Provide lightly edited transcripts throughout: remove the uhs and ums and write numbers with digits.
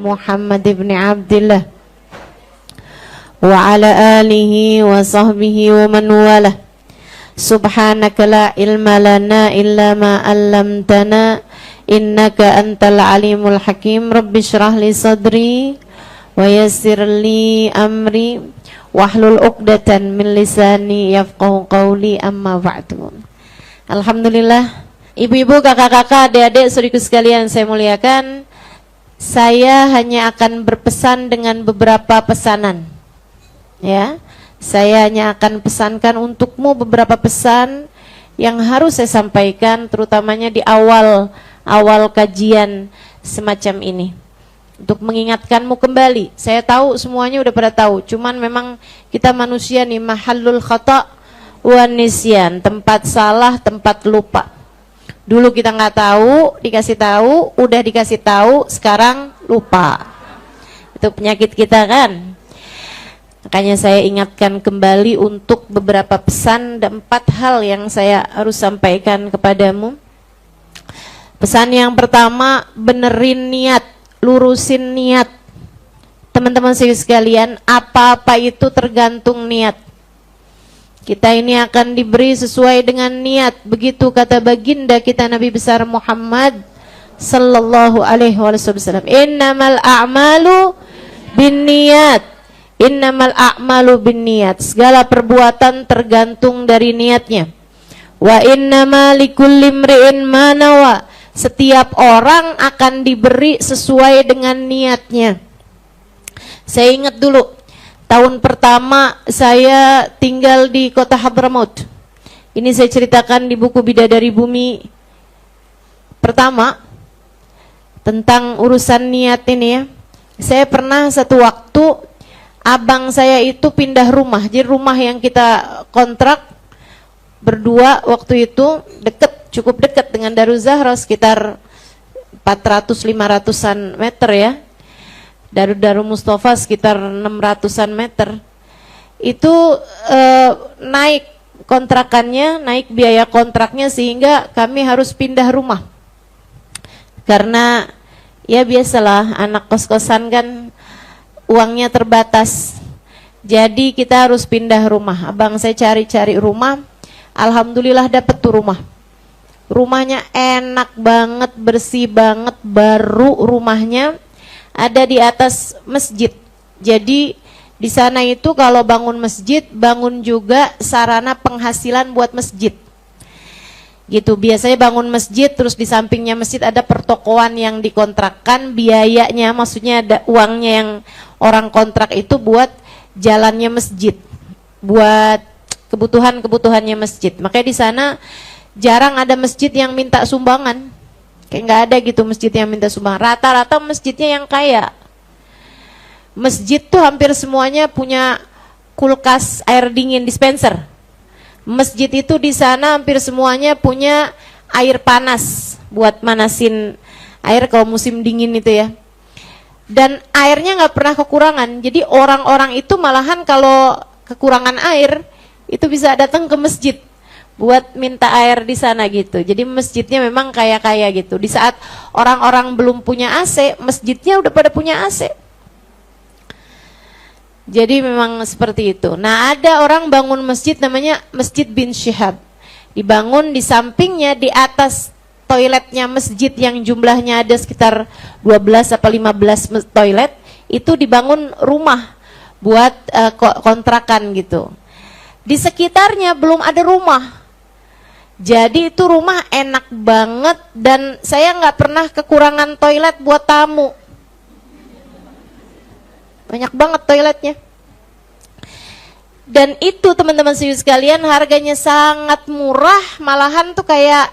Muhammad ibn Abdullah wa ala alihi wa sahbihi wa man walah. Subhanaka la ilma lana illa ma 'allamtana innaka antal alimul hakim. Rabbi shrah li sadri wa yassir li amri wahlul 'uqdatan min lisani yafqahu qawli, amma ba'du. Alhamdulillah, ibu-ibu, kakak-kakak, adik-adik, saudaraku sekalian saya muliakan. Saya hanya akan berpesan dengan beberapa pesanan. Ya, saya hanya akan pesankan untukmu beberapa pesan yang harus saya sampaikan, terutamanya di awal kajian semacam ini, untuk mengingatkanmu kembali. Saya tahu semuanya udah pada tahu, cuman memang kita manusia nih, mahallul khata' wan nisyan, tempat salah, tempat lupa. Dulu kita nggak tahu, dikasih tahu, udah dikasih tahu, sekarang lupa. Itu penyakit kita kan. Makanya saya ingatkan kembali untuk beberapa pesan dan 4 hal yang saya harus sampaikan kepadamu. Pesan yang pertama, benerin niat, lurusin niat. Teman-teman sekalian, apa-apa itu tergantung niat. Kita ini akan diberi sesuai dengan niat. Begitu kata baginda kita Nabi besar Muhammad sallallahu alaihi wasallam, innamal a'malu binniyat. Innamal a'malu binniyat. Segala perbuatan tergantung dari niatnya. Wa innama likulli imri'in ma nawa. Setiap orang akan diberi sesuai dengan niatnya. Saya ingat dulu, tahun pertama saya tinggal di kota Hadramaut. Ini saya ceritakan di buku Bidadari Bumi pertama tentang urusan niat ini ya. Saya pernah satu waktu, abang saya itu pindah rumah. Jadi rumah yang kita kontrak berdua waktu itu cukup dekat dengan Daruzahra, sekitar 400-500an meter ya. Darul Mustafa sekitar 600an meter. Itu naik kontrakannya, naik biaya kontraknya, sehingga kami harus pindah rumah. Karena ya biasalah, anak kos-kosan kan uangnya terbatas. Jadi kita harus pindah rumah. Abang saya cari-cari rumah, alhamdulillah dapet tuh rumah. Rumahnya enak banget, bersih banget, baru rumahnya. Ada di atas masjid. Jadi di sana itu kalau bangun masjid, bangun juga sarana penghasilan buat masjid. Gitu, biasanya bangun masjid, terus di sampingnya masjid ada pertokoan yang dikontrakkan, biayanya, maksudnya ada uangnya yang orang kontrak itu buat jalannya masjid, buat kebutuhannya masjid. Makanya di sana jarang ada masjid yang minta sumbangan. Kayak nggak ada gitu masjid yang minta sumbangan. Rata-rata masjidnya yang kaya. Masjid tuh hampir semuanya punya kulkas air dingin dispenser. Masjid itu di sana hampir semuanya punya air panas buat manasin air kalau musim dingin itu ya. Dan airnya nggak pernah kekurangan. Jadi orang-orang itu malahan kalau kekurangan air itu bisa datang ke masjid buat minta air di sana gitu. Jadi masjidnya memang kaya-kaya gitu. Di saat orang-orang belum punya AC, masjidnya udah pada punya AC. Jadi memang seperti itu. Nah, ada orang bangun masjid namanya Masjid bin Syihab. Dibangun di sampingnya, di atas toiletnya masjid yang jumlahnya ada sekitar 12 atau 15 toilet, itu dibangun rumah buat kontrakan gitu. Di sekitarnya belum ada rumah. Jadi itu rumah enak banget, dan saya nggak pernah kekurangan toilet buat tamu. Banyak banget toiletnya. Dan itu teman-teman sekalian, harganya sangat murah, malahan tuh kayak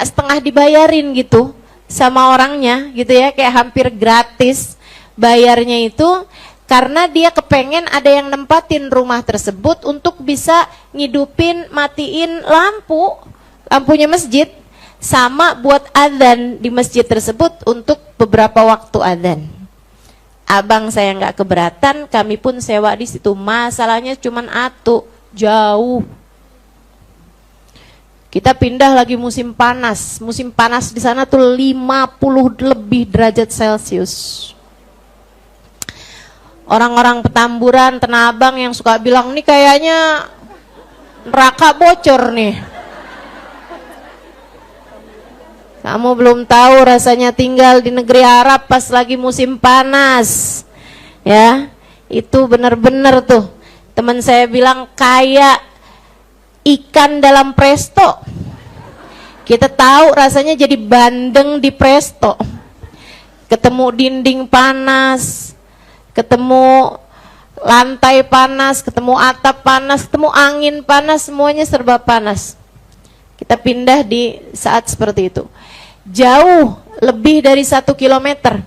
setengah dibayarin gitu sama orangnya gitu ya, kayak hampir gratis bayarnya itu. Karena dia kepengen ada yang nempatin rumah tersebut untuk bisa ngidupin, matiin lampunya masjid, sama buat adzan di masjid tersebut untuk beberapa waktu adzan. Abang saya nggak keberatan, kami pun sewa di situ. Masalahnya cuman jauh. Kita pindah lagi musim panas. Musim panas di sana tuh 50 lebih derajat Celcius. Orang-orang Petamburan, Tanah Abang yang suka bilang, nih kayaknya neraka bocor nih. Kamu belum tahu rasanya tinggal di negeri Arab pas lagi musim panas. Ya, itu benar-benar tuh. Teman saya bilang kayak ikan dalam presto. Kita tahu rasanya jadi bandeng di presto. Ketemu dinding panas, ketemu lantai panas, ketemu atap panas, ketemu angin panas, semuanya serba panas. Kita pindah di saat seperti itu. Jauh lebih dari 1 kilometer.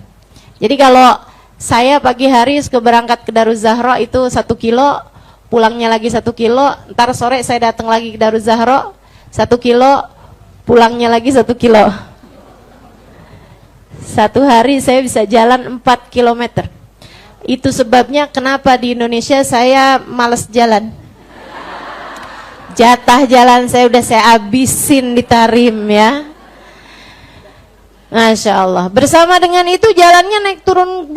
Jadi kalau saya pagi hari suka berangkat ke Daruz Zahra itu 1 kilo, pulangnya lagi 1 kilo, ntar sore saya datang lagi ke Daruz Zahra 1 kilo, pulangnya lagi 1 kilo. Satu hari saya bisa jalan 4 kilometer. Itu sebabnya kenapa di Indonesia saya males jalan. Jatah jalan saya udah saya habisin di Tarim ya. Masya Allah. Bersama dengan itu jalannya naik turun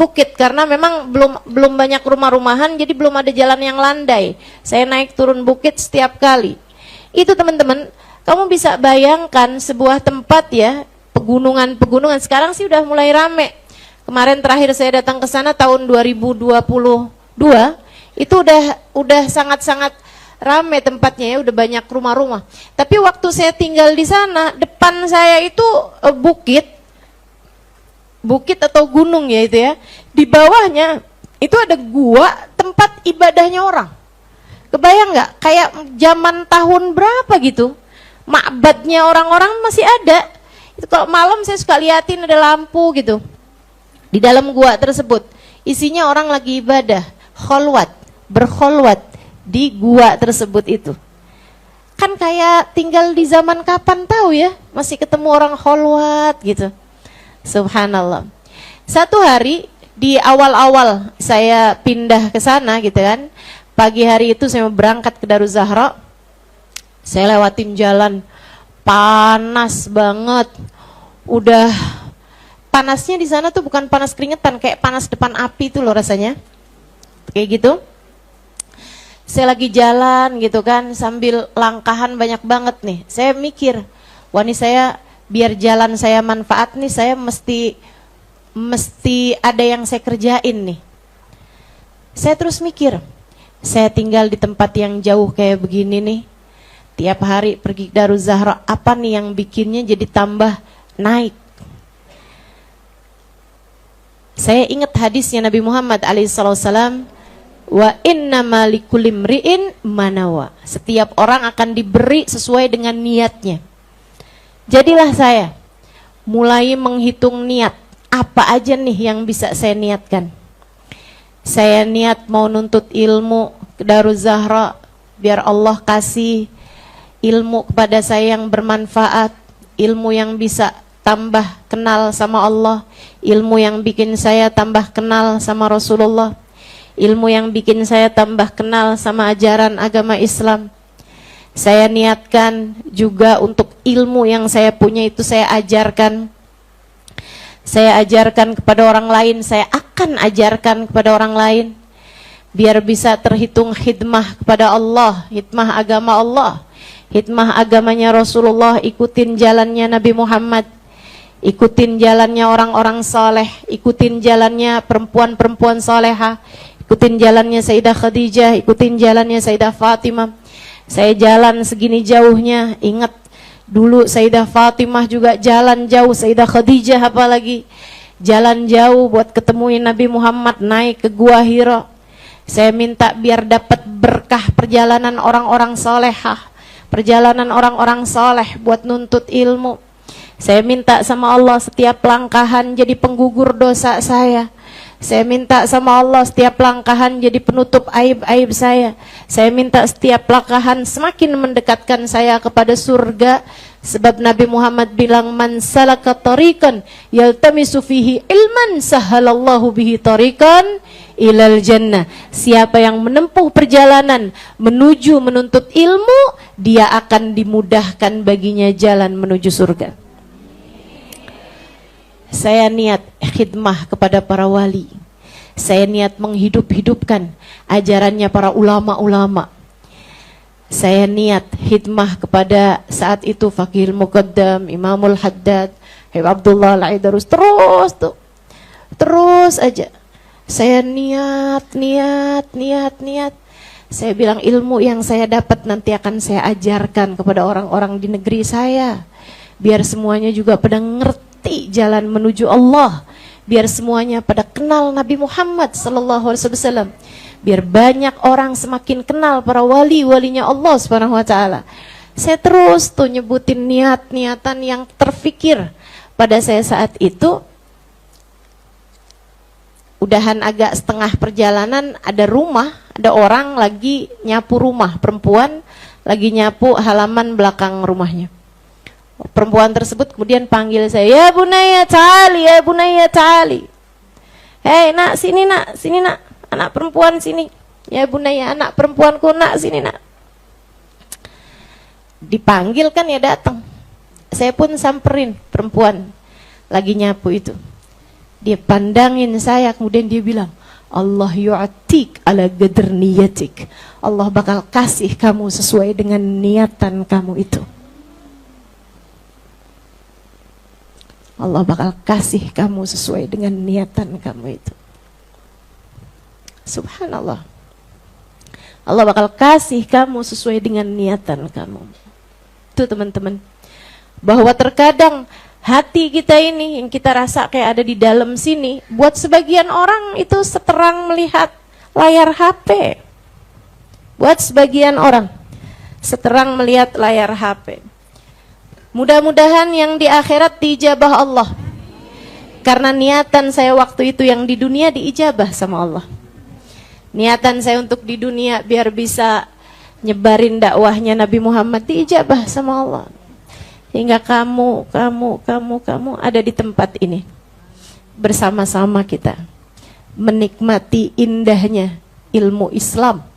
bukit karena memang belum banyak rumah-rumahan, jadi belum ada jalan yang landai. Saya naik turun bukit setiap kali. Itu teman-teman, kamu bisa bayangkan sebuah tempat ya, pegunungan sekarang sih udah mulai rame. Kemarin terakhir saya datang ke sana tahun 2022, itu udah sangat-sangat rame tempatnya ya, udah banyak rumah-rumah. Tapi waktu saya tinggal di sana, depan saya itu bukit atau gunung ya itu ya. Di bawahnya itu ada gua tempat ibadahnya orang. Kebayang nggak? Kayak zaman tahun berapa gitu? Ma'badnya orang-orang masih ada. Itu kalau malam saya suka liatin ada lampu gitu. Di dalam gua tersebut isinya orang lagi ibadah, berkholwat di gua tersebut itu. Kan kayak tinggal di zaman kapan tahu ya, masih ketemu orang kholwat gitu. Subhanallah. Satu hari di awal-awal saya pindah ke sana gitu kan, pagi hari itu saya berangkat ke Daruz Zahra. Saya lewatin jalan panas banget. Udah panasnya di sana tuh bukan panas keringetan, kayak panas depan api tuh loh rasanya. Kayak gitu. Saya lagi jalan gitu kan, sambil langkahan banyak banget nih. Saya mikir, wah nih saya biar jalan saya manfaat nih, saya mesti ada yang saya kerjain nih. Saya terus mikir, saya tinggal di tempat yang jauh kayak begini nih, tiap hari pergi ke Daruz Zahra, apa nih yang bikinnya jadi tambah naik? Saya ingat hadisnya Nabi Muhammad SAW, wa innama likulli imri'in manawa. Setiap orang akan diberi sesuai dengan niatnya. Jadilah saya mulai menghitung niat, apa aja nih yang bisa saya niatkan. Saya niat mau nuntut ilmu ke Daruz Zahra biar Allah kasih ilmu kepada saya yang bermanfaat, ilmu yang bisa tambah kenal sama Allah, ilmu yang bikin saya tambah kenal sama Rasulullah, ilmu yang bikin saya tambah kenal sama ajaran agama Islam. Saya niatkan juga untuk ilmu yang saya punya itu saya ajarkan. Saya ajarkan kepada orang lain, saya akan ajarkan kepada orang lain. Biar bisa terhitung khidmah kepada Allah, khidmah agama Allah, khidmah agamanya Rasulullah, ikutin jalannya Nabi Muhammad, ikutin jalannya orang-orang soleh, ikutin jalannya perempuan-perempuan solehah, ikutin jalannya Sayyidah Khadijah, ikutin jalannya Sayyidah Fatimah. Saya jalan segini jauhnya, ingat dulu Sayyidah Fatimah juga jalan jauh, Sayyidah Khadijah apalagi jalan jauh buat ketemuin Nabi Muhammad, naik ke Gua Hira. Saya minta biar dapat berkah perjalanan orang-orang solehah, perjalanan orang-orang soleh buat nuntut ilmu. Saya minta sama Allah setiap langkahan jadi penggugur dosa saya. Saya minta sama Allah setiap langkahan jadi penutup aib-aib saya. Saya minta setiap langkahan semakin mendekatkan saya kepada surga. Sebab Nabi Muhammad bilang, man salaka tariqan yaltamisu fihi ilman sahalallahu bihi tariqan ilal jannah. Siapa yang menempuh perjalanan menuju menuntut ilmu, dia akan dimudahkan baginya jalan menuju surga. Saya niat khidmah kepada para wali. Saya niat menghidup-hidupkan ajarannya para ulama-ulama. Saya niat khidmah kepada saat itu Faqihul Muqaddam, Imamul Haddad, Habib Abdullah Al-Aidarus. Terus aja. Saya niat. Saya bilang ilmu yang saya dapat nanti akan saya ajarkan kepada orang-orang di negeri saya. Biar semuanya juga pada ngerti jalan menuju Allah. Biar semuanya pada kenal Nabi Muhammad sallallahu alaihi wasallam. Biar banyak orang semakin kenal para wali-walinya Allah Subhanahu wa taala. Saya terus tuh nyebutin niat-niatan yang terfikir pada saya saat itu. Udahan agak setengah perjalanan, ada orang lagi nyapu rumah, perempuan lagi nyapu halaman belakang rumahnya. Perempuan tersebut kemudian panggil saya, "Ya Bunaya Ta'ali, ya Bunaya Ta'ali." "Hei nak, sini nak, anak perempuan sini." "Ya Bunaya, anak perempuanku nak, sini nak." Dipanggil kan ya datang. Saya pun samperin perempuan lagi nyapu itu. Dia pandangin saya, kemudian dia bilang, "Allah yu'atik ala qadr niyatik." Allah bakal kasih kamu sesuai dengan niatan kamu itu. Allah bakal kasih kamu sesuai dengan niatan kamu itu. Subhanallah. Allah bakal kasih kamu sesuai dengan niatan kamu. Itu teman-teman. Bahwa terkadang hati kita ini yang kita rasa kayak ada di dalam sini, buat sebagian orang itu seterang melihat layar HP. Buat sebagian orang seterang melihat layar HP. Mudah-mudahan yang di akhirat diijabah Allah. Karena niatan saya waktu itu yang di dunia diijabah sama Allah. Niatan saya untuk di dunia biar bisa nyebarin dakwahnya Nabi Muhammad diijabah sama Allah. Hingga kamu ada di tempat ini. Bersama-sama kita menikmati indahnya ilmu Islam.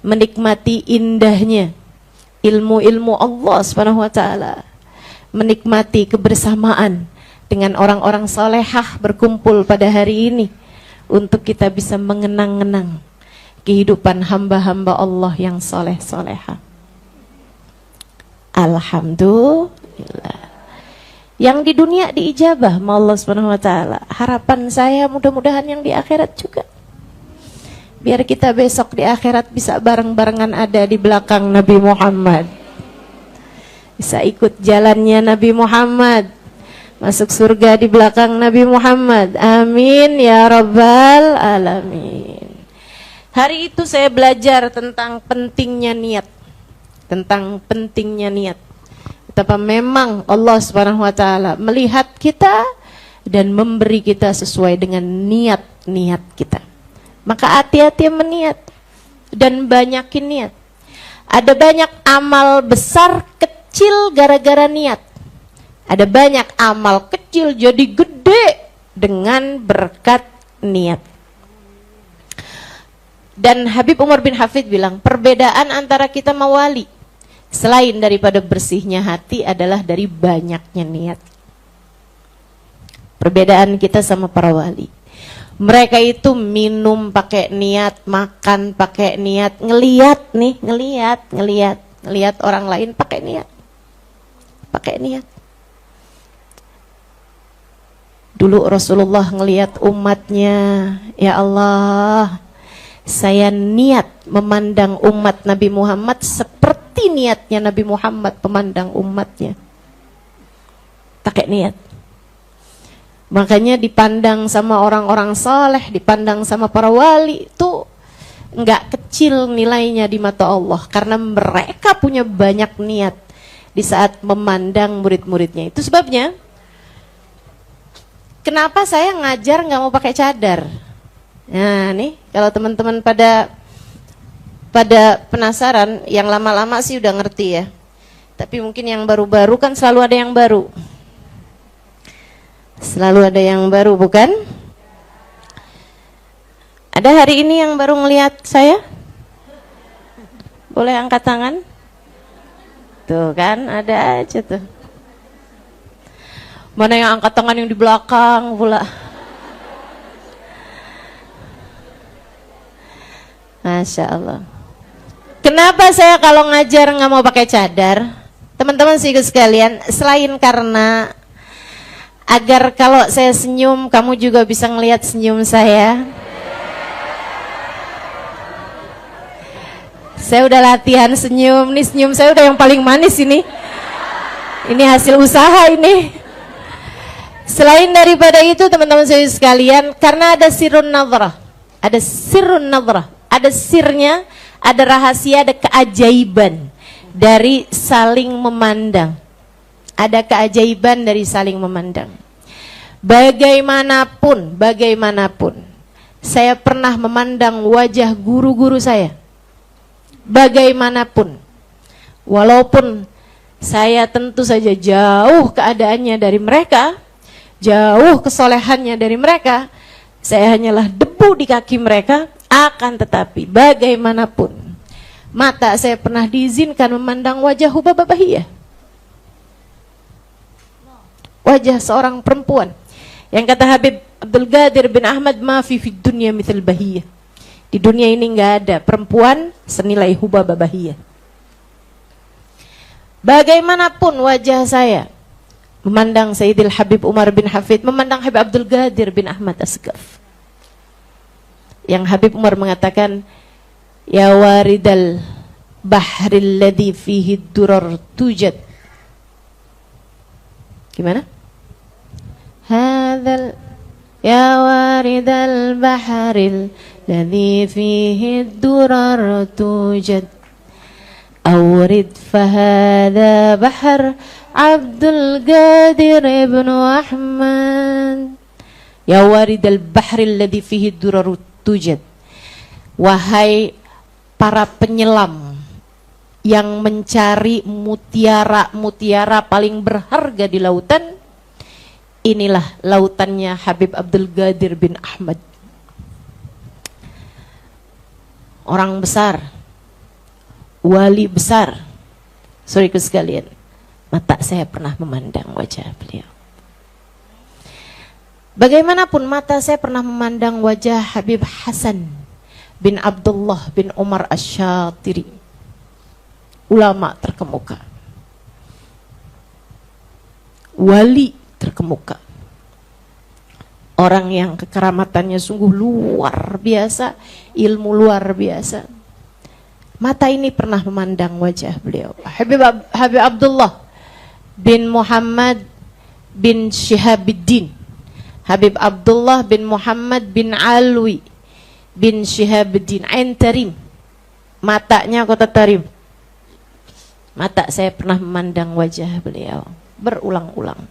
Menikmati indahnya ilmu-ilmu Allah Subhanahu wa taala. Menikmati kebersamaan dengan orang-orang salehah berkumpul pada hari ini untuk kita bisa mengenang-enang kehidupan hamba-hamba Allah yang saleh-salehah. Alhamdulillah. Yang di dunia diijabah sama Allah Subhanahu wa taala. Harapan saya mudah-mudahan yang di akhirat juga. Biar kita besok di akhirat bisa bareng-barengan ada di belakang Nabi Muhammad. Bisa ikut jalannya Nabi Muhammad, masuk surga di belakang Nabi Muhammad. Amin ya rabbal alamin. Hari itu saya belajar tentang pentingnya niat. Tentang pentingnya niat. Betapa memang Allah Subhanahu wa taala melihat kita dan memberi kita sesuai dengan niat-niat kita. Maka hati-hati meniat dan banyakin niat. Ada banyak amal besar kecil gara-gara niat. Ada banyak amal kecil jadi gede dengan berkat niat. Dan Habib Umar bin Hafid bilang, perbedaan antara kita sama wali selain daripada bersihnya hati adalah dari banyaknya niat. Perbedaan kita sama para wali. Mereka itu minum pakai niat, makan pakai niat, ngeliat orang lain pakai niat. Pakai niat. Dulu Rasulullah ngelihat umatnya, ya Allah, saya niat memandang umat Nabi Muhammad seperti niatnya Nabi Muhammad memandang umatnya. Pakai niat. Makanya dipandang sama orang-orang saleh, dipandang sama para wali itu enggak kecil nilainya di mata Allah karena mereka punya banyak niat di saat memandang murid-muridnya. Itu sebabnya kenapa saya ngajar nggak mau pakai cadar. Nah nih kalau teman-teman pada penasaran, yang lama-lama sih udah ngerti ya. Tapi mungkin yang baru-baru kan selalu ada yang baru. Selalu ada yang baru, bukan? Ada hari ini yang baru ngelihat saya? Boleh angkat tangan? Tuh kan, ada aja tuh. Mana yang angkat tangan yang di belakang pula? Masya Allah. Kenapa saya kalau ngajar nggak mau pakai cadar? Teman-teman sih sekalian, selain karena agar kalau saya senyum kamu juga bisa ngelihat senyum saya. Saya udah latihan senyum, nih senyum saya udah yang paling manis ini. Ini hasil usaha ini. Selain daripada itu teman-teman saya sekalian, karena ada sirrun nazrah, ada sirrun nazrah, ada sirnya, ada rahasia, ada keajaiban dari saling memandang. Ada keajaiban dari saling memandang. Bagaimanapun, saya pernah memandang wajah guru-guru saya. Bagaimanapun, walaupun saya tentu saja jauh keadaannya dari mereka, jauh kesolehannya dari mereka, saya hanyalah debu di kaki mereka, akan tetapi bagaimanapun, mata saya pernah diizinkan memandang wajah Hubabah Bahiyah. Wajah seorang perempuan yang kata Habib Abdul Qadir bin Ahmad, ma fi fid dunya mithal Bahiyah. Di dunia ini nggak ada perempuan senilai Hubabah Bahiyah. Bagaimanapun wajah saya memandang Sayyidil Habib Umar bin Hafid, memandang Habib Abdul Qadir bin Ahmad Asgaf. Yang Habib Umar mengatakan, ya waridal bahril ladhi fihi durar tujad. Gimana? Hadzal ya waridal bahril ladhi fihi durar tujad. Awrid fahadha bahr Abdul Qadir ibn Ahmad. Ya waridal bahril ladhi fihi durar tujad. Wahai para penyelam yang mencari mutiara-mutiara paling berharga di lautan, inilah lautannya Habib Abdul Qadir bin Ahmad. Orang besar, wali besar. Saudaraku sekalian, mata saya pernah memandang wajah beliau. Bagaimanapun mata saya pernah memandang wajah Habib Hasan bin Abdullah bin Umar Asy-Syatiri, ulama terkemuka, wali terkemuka, orang yang kekeramatannya sungguh luar biasa, ilmu luar biasa. Mata ini pernah memandang wajah beliau. Habib Abdullah bin Muhammad bin Syihabuddin, Habib Abdullah bin Muhammad bin Alwi bin Syihabuddin Ain Tarim, matanya kota Tarim. Mata saya pernah memandang wajah beliau berulang-ulang.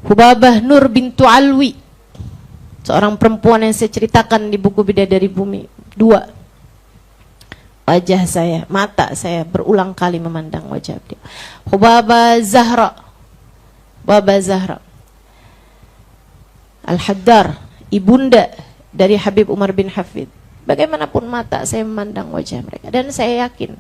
Hubabah Nur bintu Alwi, seorang perempuan yang saya ceritakan di buku Bidadari Bumi 2. Wajah saya, mata saya berulang kali memandang wajah beliau. Hubabah Zahra, Hubabah Zahra Al-Haddar, ibunda dari Habib Umar bin Hafid. Bagaimanapun mata saya memandang wajah mereka, dan saya yakin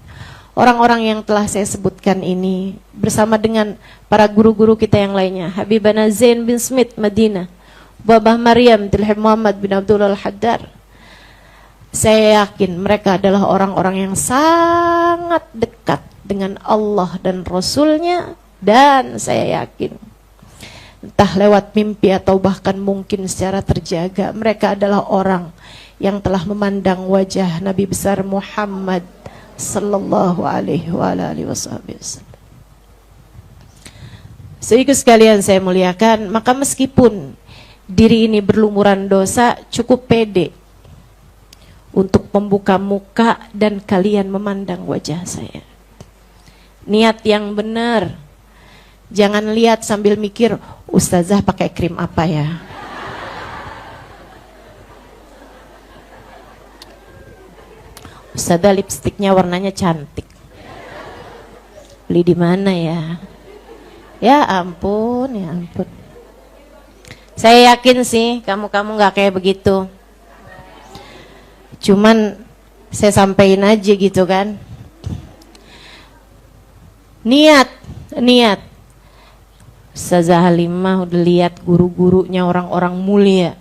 orang-orang yang telah saya sebutkan ini bersama dengan para guru-guru kita yang lainnya, Habibana Zain bin Smith Madinah, Babah Maryam Tilhib Muhammad bin Abdullah Al-Haddar, saya yakin mereka adalah orang-orang yang sangat dekat dengan Allah dan Rasulnya, dan saya yakin entah lewat mimpi atau bahkan mungkin secara terjaga, mereka adalah orang yang telah memandang wajah Nabi besar Muhammad sallallahu alaihi wasallam. Saudaraku sekalian saya muliakan, maka meskipun diri ini berlumuran dosa, cukup pede untuk membuka muka dan kalian memandang wajah saya. Niat yang benar. Jangan lihat sambil mikir, ustazah pakai krim apa ya? Ustazah lipstiknya warnanya cantik. Beli di mana ya? Ya ampun, ya ampun. Saya yakin sih kamu-kamu nggak kayak begitu. Cuman saya sampein aja gitu kan. Niat. Ustazah Halimah udah lihat guru-gurunya orang-orang mulia,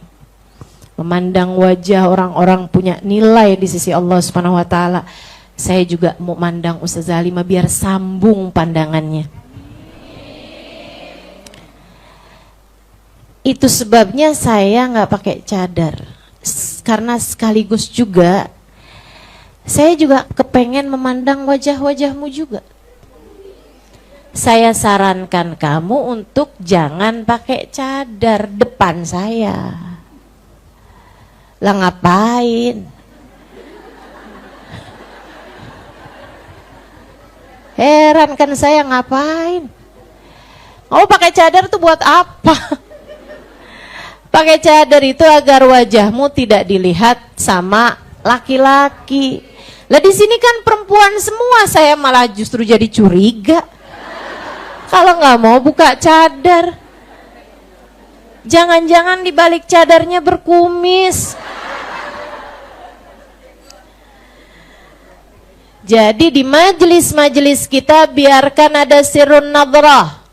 memandang wajah orang-orang punya nilai di sisi Allah Subhanahu wa taala. Saya juga mau mandang Ustazah Halimah biar sambung pandangannya. Itu sebabnya saya nggak pakai cadar. Karena sekaligus juga saya juga kepengen memandang wajah-wajahmu juga. Saya sarankan kamu untuk jangan pakai cadar depan saya. Lah ngapain? Heran kan saya, ngapain? Oh, pakai cadar tuh buat apa? Pakai cadar itu agar wajahmu tidak dilihat sama laki-laki. Lah di sini kan perempuan semua, saya malah justru jadi curiga. Kalau nggak mau buka cadar, jangan-jangan di balik cadarnya berkumis. Jadi di majelis-majelis kita biarkan ada sirrun nadrah.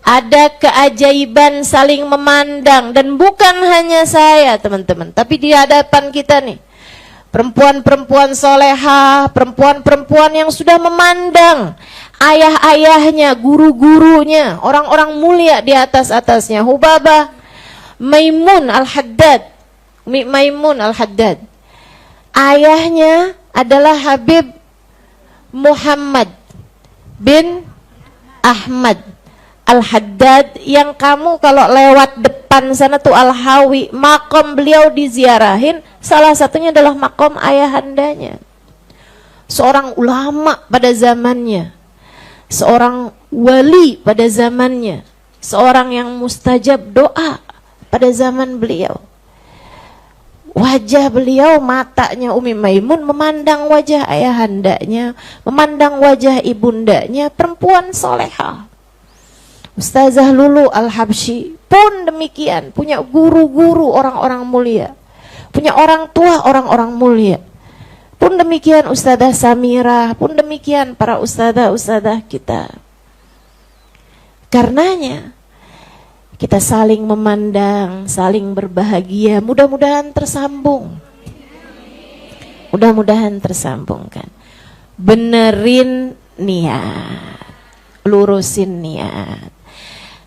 Ada keajaiban saling memandang. Dan bukan hanya saya teman-teman, tapi di hadapan kita nih perempuan-perempuan solehah, perempuan-perempuan yang sudah memandang ayah-ayahnya, guru-gurunya, orang-orang mulia di atas-atasnya. Hubabah Maimun Al-Haddad, Maimun Al-Haddad, ayahnya adalah Habib Muhammad bin Ahmad Al-Haddad, yang kamu kalau lewat depan sana tuh Al-Hawi, makom beliau diziarahin, salah satunya adalah makom ayahandanya. Seorang ulama pada zamannya, seorang wali pada zamannya, seorang yang mustajab doa pada zaman beliau. Wajah beliau, matanya Umi Maimun memandang wajah ayahandanya, memandang wajah ibundanya, perempuan solehah. Ustazah Lulu Al-Habsyi pun demikian, punya guru-guru orang-orang mulia, punya orang tua orang-orang mulia. Pun demikian Ustazah Samirah, pun demikian para ustazah-ustazah kita. Karenanya kita saling memandang, saling berbahagia, mudah-mudahan tersambung. Mudah-mudahan tersambung kan. Benerin niat, lurusin niat.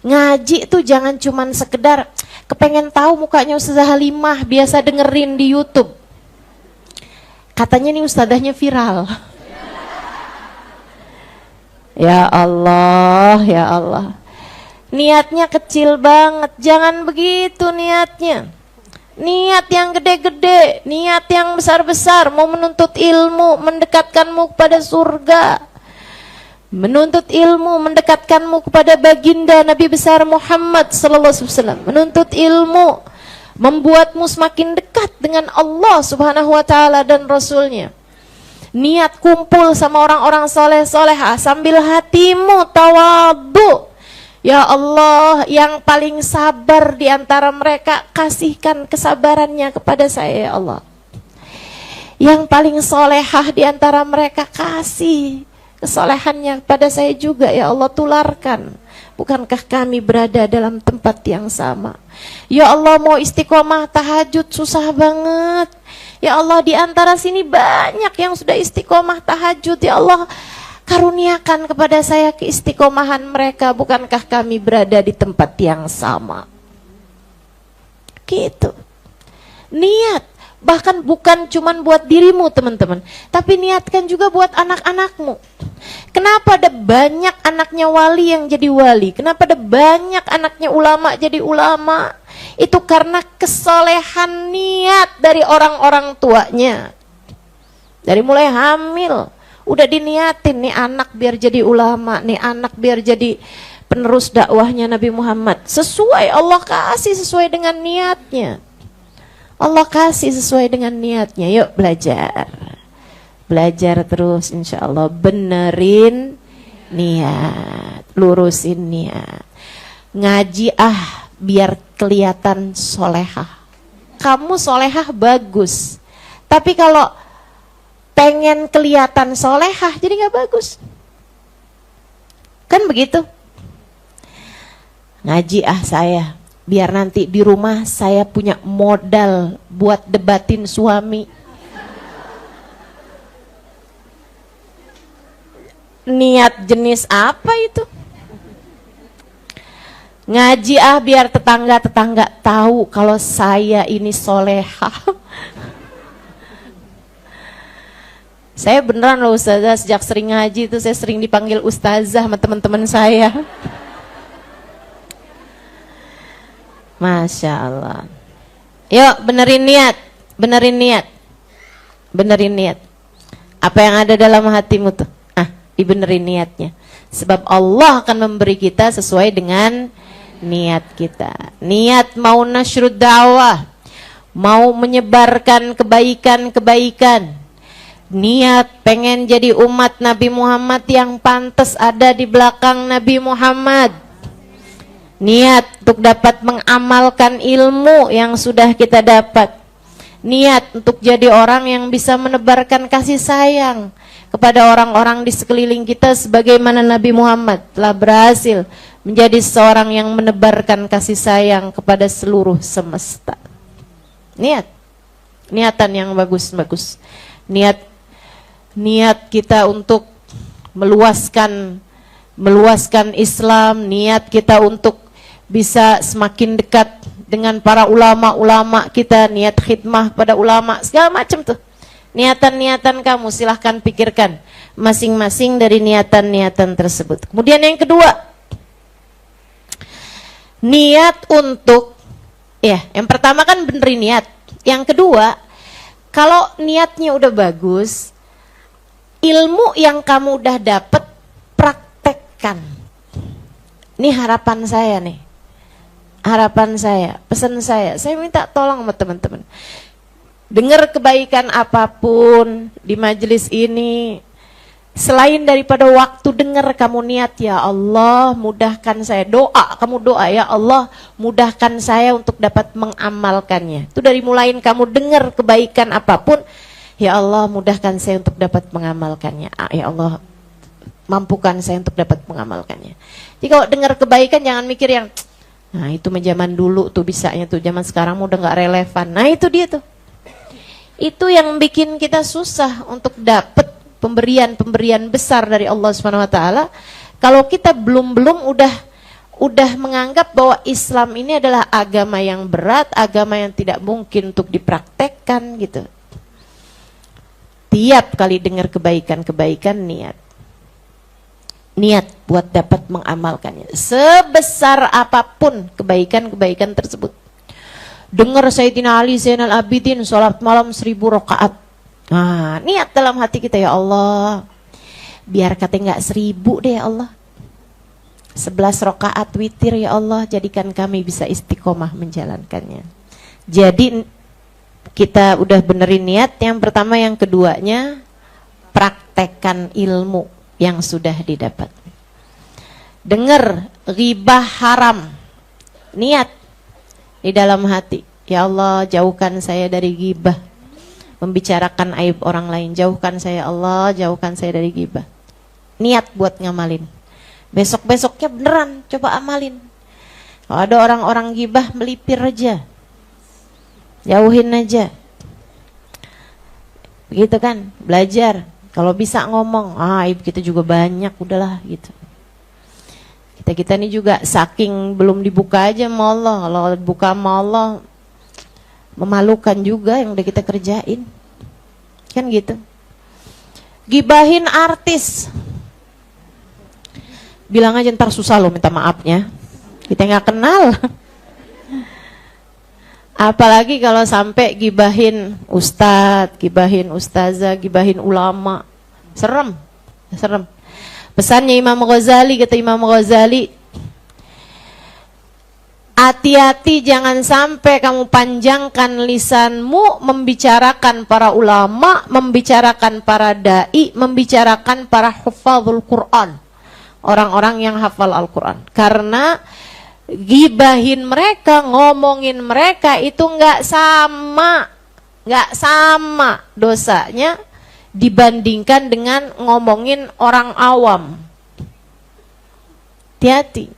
Ngaji tuh jangan cuman sekedar kepengen tahu mukanya Ustazah Halimah, biasa dengerin di YouTube. Katanya nih ustazahnya viral. Ya Allah, ya Allah. Niatnya kecil banget, jangan begitu niatnya. Niat yang gede-gede, niat yang besar-besar, mau menuntut ilmu, mendekatkanmu kepada surga. Menuntut ilmu mendekatkanmu kepada baginda Nabi besar Muhammad sallallahu alaihi wasallam. Menuntut ilmu membuatmu semakin dekat dengan Allah Subhanahu wa taala dan Rasulnya. Niat kumpul sama orang-orang soleh-solehah sambil hatimu tawadhu. Ya Allah, yang paling sabar di antara mereka, kasihkan kesabarannya kepada saya ya Allah. Yang paling solehah di antara mereka, kasih kesolehannya kepada saya juga ya Allah, tularkan. Bukankah kami berada dalam tempat yang sama? Ya Allah, mau istiqomah tahajud susah banget. Ya Allah, di antara sini banyak yang sudah istiqomah tahajud. Ya Allah, karuniakan kepada saya keistiqomahan mereka. Bukankah kami berada di tempat yang sama? Gitu. Niat. Bahkan bukan cuman buat dirimu teman-teman, tapi niatkan juga buat anak-anakmu. Kenapa ada banyak anaknya wali yang jadi wali? Kenapa ada banyak anaknya ulama jadi ulama? Itu karena kesolehan niat dari orang-orang tuanya. Dari mulai hamil udah diniatin, nih anak biar jadi ulama, nih anak biar jadi penerus dakwahnya Nabi Muhammad. Sesuai Allah kasih sesuai dengan niatnya. Allah kasih sesuai dengan niatnya. Yuk belajar. Belajar terus insya Allah. Benerin niat, lurusin niat. Ngaji biar kelihatan solehah. Kamu solehah bagus, tapi kalau pengen kelihatan solehah jadi gak bagus. Kan begitu. Ngaji saya biar nanti di rumah saya punya modal buat debatin suami. Niat jenis apa itu? Ngaji biar tetangga-tetangga tahu kalau saya ini soleha. Saya beneran loh ustazah, sejak sering ngaji itu saya sering dipanggil ustazah sama teman-teman saya. Masya Allah. Yuk benerin niat, benerin niat, benerin niat. Apa yang ada dalam hatimu tuh, dibenerin niatnya. Sebab Allah akan memberi kita sesuai dengan niat kita. Niat mau nasyrud dakwah, mau menyebarkan kebaikan-kebaikan. Niat pengen jadi umat Nabi Muhammad yang pantas ada di belakang Nabi Muhammad. Niat untuk dapat mengamalkan ilmu yang sudah kita dapat. Niat untuk jadi orang yang bisa menebarkan kasih sayang kepada orang-orang di sekeliling kita sebagaimana Nabi Muhammad telah berhasil menjadi seorang yang menebarkan kasih sayang kepada seluruh semesta. Niat, niatan yang bagus-bagus. Niat kita untuk meluaskan Islam, niat kita untuk bisa semakin dekat dengan para ulama-ulama kita, niat khidmah pada ulama, segala macam tuh. Niatan-niatan kamu silahkan pikirkan masing-masing dari niatan-niatan tersebut. Kemudian yang kedua, niat untuk, yang pertama kan benerin niat. Yang kedua, kalau niatnya udah bagus, ilmu yang kamu udah dapet praktekkan. Ini harapan saya nih. Harapan saya, pesan saya minta tolong sama teman-teman. Dengar kebaikan apapun di majelis ini, selain daripada waktu dengar, kamu niat, ya Allah mudahkan saya. Kamu doa, ya Allah mudahkan saya untuk dapat mengamalkannya. Itu dari mulain kamu dengar kebaikan apapun, ya Allah mudahkan saya untuk dapat mengamalkannya. Ya Allah mampukan saya untuk dapat mengamalkannya. Jadi kalau dengar kebaikan jangan mikir yang, nah itu zaman dulu tuh bisanya tuh, zaman sekarang udah gak relevan. Nah itu dia tuh. Itu yang bikin kita susah untuk dapat pemberian-pemberian besar dari Allah Subhanahu wa taala. Kalau kita belum udah menganggap bahwa Islam ini adalah agama yang berat, agama yang tidak mungkin untuk dipraktekkan gitu. Tiap kali dengar kebaikan-kebaikan, niat buat dapat mengamalkannya. Sebesar apapun kebaikan-kebaikan tersebut. Dengar Sayyidina Ali Zainal Abidin sholat malam 1000 rakaat. Nah, niat dalam hati kita, ya Allah, biar kata nggak 1000 deh ya Allah, 11 rakaat witir ya Allah, jadikan kami bisa istiqomah menjalankannya. Jadi kita udah benerin niat yang pertama, yang keduanya praktekkan ilmu yang sudah didapat. Dengar ghibah haram, niat di dalam hati, ya Allah jauhkan saya dari ghibah, membicarakan aib orang lain, jauhkan saya Allah, jauhkan saya dari ghibah. Niat buat ngamalin. Besok-besoknya beneran coba amalin. Kalau ada orang-orang ghibah, melipir aja, jauhin aja. Begitu kan, belajar. Kalau bisa ngomong, aib kita juga banyak, udahlah gitu. Kita ini juga saking belum dibuka aja sama Allah. Kalau dibuka sama Allah, memalukan juga yang udah kita kerjain. Kan gitu. Gibahin artis, bilang aja ntar susah lo minta maafnya, kita nggak kenal. Apalagi kalau sampai gibahin ustadz, gibahin ustazah, gibahin ulama, serem. Pesannya Imam Ghazali, kata Imam Ghazali, hati-hati jangan sampai kamu panjangkan lisanmu membicarakan para ulama, membicarakan para dai, membicarakan para hufadzul Quran, orang-orang yang hafal Al-Quran. Karena gibahin mereka, ngomongin mereka itu nggak sama dosanya dibandingkan dengan ngomongin orang awam. Hati-hati.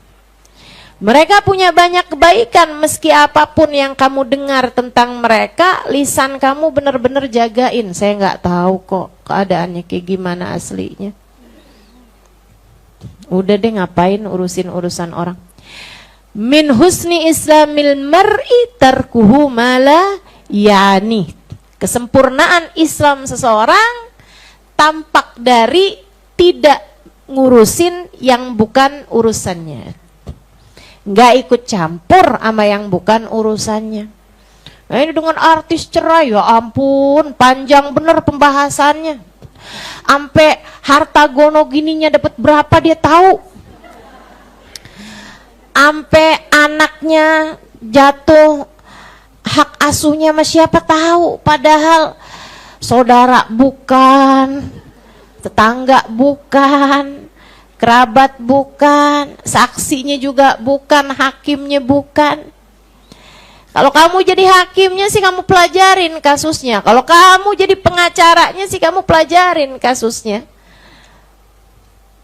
Mereka punya banyak kebaikan, meski apapun yang kamu dengar tentang mereka, lisan kamu benar-benar jagain. Saya nggak tahu kok keadaannya kayak gimana aslinya. Udah deh, ngapain urusin urusan orang. Min husni islamil mar'i tarkuhu mala yani. Kesempurnaan Islam seseorang tampak dari tidak ngurusin yang bukan urusannya. Nggak ikut campur sama yang bukan urusannya. Nah, ini dengan artis cerai, ya ampun, panjang bener pembahasannya. Sampai harta gono gininya dapat berapa dia tahu. Sampai anaknya jatuh hak asuhnya sama siapa tahu. Padahal saudara bukan, tetangga bukan, kerabat bukan, saksinya juga bukan, hakimnya bukan. Kalau kamu jadi hakimnya sih kamu pelajarin kasusnya. Kalau kamu jadi pengacaranya sih kamu pelajarin kasusnya.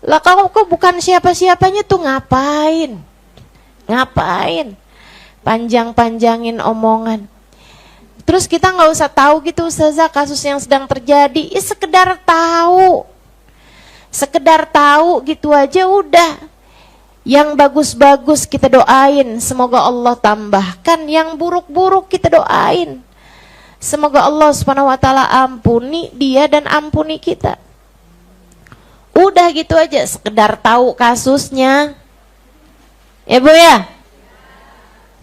Lah kalau kok bukan siapa-siapanya tuh ngapain? Ngapain? Panjang-panjangin omongan. Terus kita nggak usah tahu gitu Ustazah kasus yang sedang terjadi. Ya sekedar tahu. Sekedar tahu gitu aja udah. Yang bagus-bagus kita doain, semoga Allah tambahkan. Yang buruk-buruk kita doain, semoga Allah Subhanahu wa taala ampuni dia dan ampuni kita. Udah gitu aja, sekedar tahu kasusnya. Ya Bu ya?